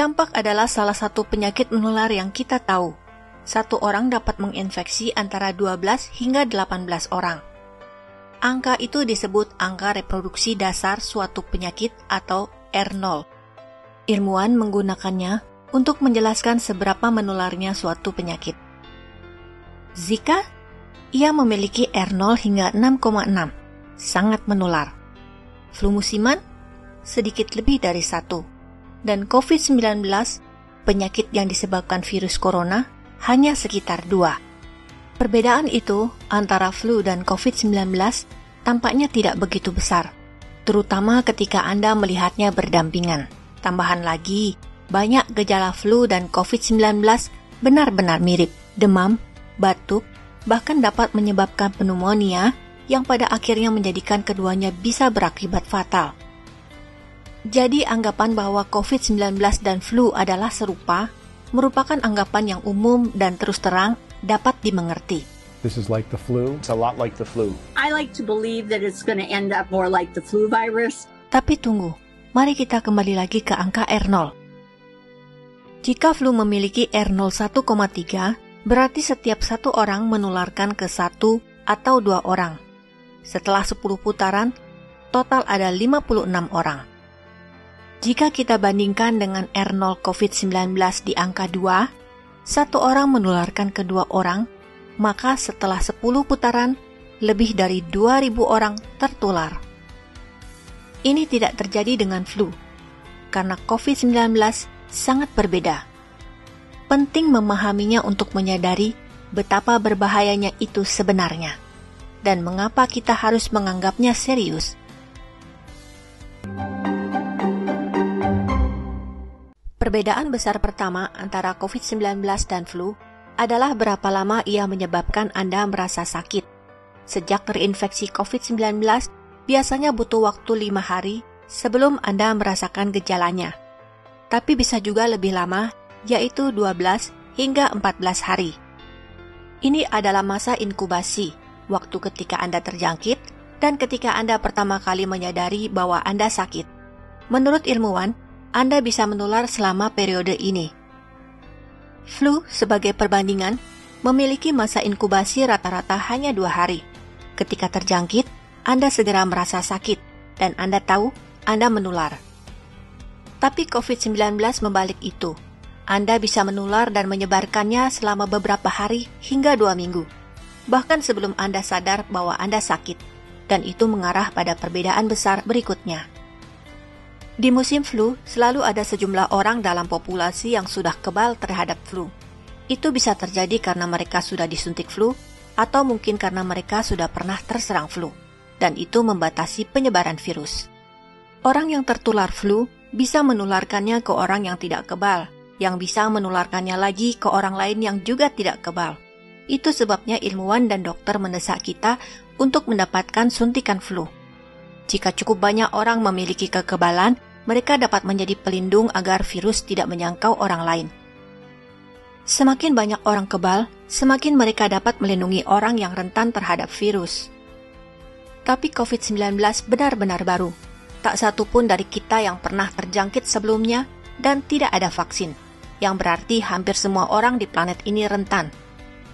Campak adalah salah satu penyakit menular yang kita tahu. Satu orang dapat menginfeksi antara 12 hingga 18 orang. Angka itu disebut angka reproduksi dasar suatu penyakit atau R0. Ilmuwan menggunakannya untuk menjelaskan seberapa menularnya suatu penyakit. Zika, ia memiliki R0 hingga 6,6, sangat menular. Flu musiman, sedikit lebih dari 1. Dan COVID-19, penyakit yang disebabkan virus corona, hanya sekitar 2. Perbedaan itu antara flu dan COVID-19 tampaknya tidak begitu besar, terutama ketika Anda melihatnya berdampingan. Tambahan lagi, banyak gejala flu dan COVID-19 benar-benar mirip. Demam, batuk, bahkan dapat menyebabkan pneumonia yang pada akhirnya menjadikan keduanya bisa berakibat fatal. Jadi anggapan bahwa COVID-19 dan flu adalah serupa merupakan anggapan yang umum dan terus terang dapat dimengerti. This is like the flu. It's a lot like the flu. I like to believe that it's going to end up more like the flu virus. Tapi tunggu, mari kita kembali lagi ke angka R0. Jika flu memiliki R0 1,3, berarti setiap satu orang menularkan ke 1 atau 2 orang. Setelah 10 putaran, total ada 56 orang. Jika kita bandingkan dengan R0 COVID-19 di angka 2, satu orang menularkan ke 2 orang, maka setelah 10 putaran, lebih dari 2.000 orang tertular. Ini tidak terjadi dengan flu, karena COVID-19 sangat berbeda. Penting memahaminya untuk menyadari betapa berbahayanya itu sebenarnya, dan mengapa kita harus menganggapnya serius. Perbedaan besar pertama antara COVID-19 dan flu adalah berapa lama ia menyebabkan Anda merasa sakit. Sejak terinfeksi COVID-19, biasanya butuh waktu 5 hari sebelum Anda merasakan gejalanya. Tapi bisa juga lebih lama, yaitu 12 hingga 14 hari. Ini adalah masa inkubasi, waktu ketika Anda terjangkit dan ketika Anda pertama kali menyadari bahwa Anda sakit. Menurut ilmuwan, Anda bisa menular selama periode ini. Flu, sebagai perbandingan, memiliki masa inkubasi rata-rata hanya 2 hari. Ketika terjangkit, Anda segera merasa sakit, dan Anda tahu Anda menular. Tapi COVID-19 membalik itu. Anda bisa menular dan menyebarkannya selama beberapa hari hingga 2 minggu. Bahkan sebelum Anda sadar bahwa Anda sakit, dan itu mengarah pada perbedaan besar berikutnya. Di musim flu, selalu ada sejumlah orang dalam populasi yang sudah kebal terhadap flu. Itu bisa terjadi karena mereka sudah disuntik flu, atau mungkin karena mereka sudah pernah terserang flu, dan itu membatasi penyebaran virus. Orang yang tertular flu bisa menularkannya ke orang yang tidak kebal, yang bisa menularkannya lagi ke orang lain yang juga tidak kebal. Itu sebabnya ilmuwan dan dokter mendesak kita untuk mendapatkan suntikan flu. Jika cukup banyak orang memiliki kekebalan, mereka dapat menjadi pelindung agar virus tidak menjangkau orang lain. Semakin banyak orang kebal, semakin mereka dapat melindungi orang yang rentan terhadap virus. Tapi COVID-19 benar-benar baru. Tak satu pun dari kita yang pernah terjangkit sebelumnya dan tidak ada vaksin, yang berarti hampir semua orang di planet ini rentan.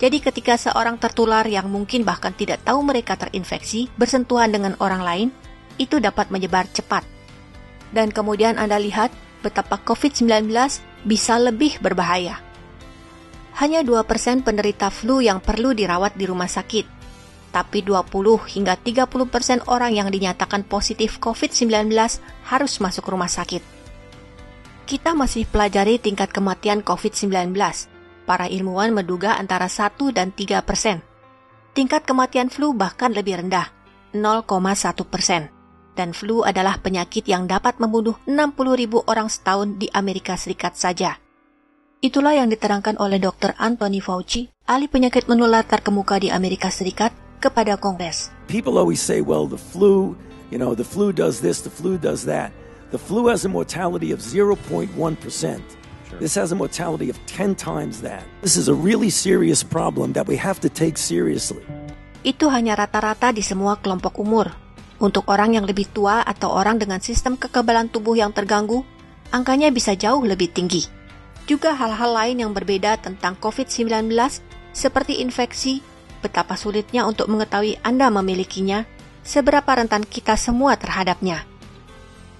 Jadi ketika seorang tertular yang mungkin bahkan tidak tahu mereka terinfeksi bersentuhan dengan orang lain, itu dapat menyebar cepat. Dan kemudian Anda lihat betapa COVID-19 bisa lebih berbahaya. Hanya 2% penderita flu yang perlu dirawat di rumah sakit, tapi 20 hingga 30% orang yang dinyatakan positif COVID-19 harus masuk rumah sakit. Kita masih pelajari tingkat kematian COVID-19. Para ilmuwan menduga antara 1 dan 3%. Tingkat kematian flu bahkan lebih rendah, 0,1%. Dan flu adalah penyakit yang dapat membunuh 60.000 orang setahun di Amerika Serikat saja. Itulah yang diterangkan oleh Dr. Anthony Fauci, ahli penyakit menular terkemuka di Amerika Serikat, kepada Kongres. People always say, well, the flu does this, the flu does that. The flu has a mortality of 0.1%. Sure. This has a mortality of 10 times that. This is a really serious problem that we have to take seriously. Itu hanya rata-rata di semua kelompok umur. Untuk orang yang lebih tua atau orang dengan sistem kekebalan tubuh yang terganggu, angkanya bisa jauh lebih tinggi. Juga hal-hal lain yang berbeda tentang COVID-19 seperti infeksi, betapa sulitnya untuk mengetahui Anda memilikinya, seberapa rentan kita semua terhadapnya.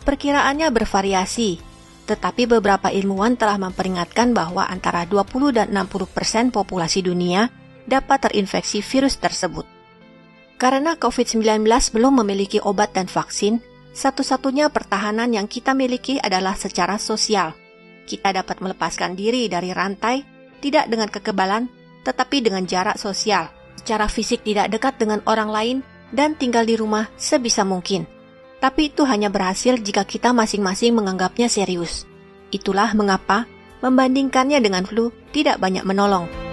Perkiraannya bervariasi, tetapi beberapa ilmuwan telah memperingatkan bahwa antara 20 dan 60% populasi dunia dapat terinfeksi virus tersebut. Karena COVID-19 belum memiliki obat dan vaksin, satu-satunya pertahanan yang kita miliki adalah secara sosial. Kita dapat melepaskan diri dari rantai, tidak dengan kekebalan, tetapi dengan jarak sosial. Secara fisik tidak dekat dengan orang lain, dan tinggal di rumah sebisa mungkin. Tapi itu hanya berhasil jika kita masing-masing menganggapnya serius. Itulah mengapa membandingkannya dengan flu tidak banyak menolong.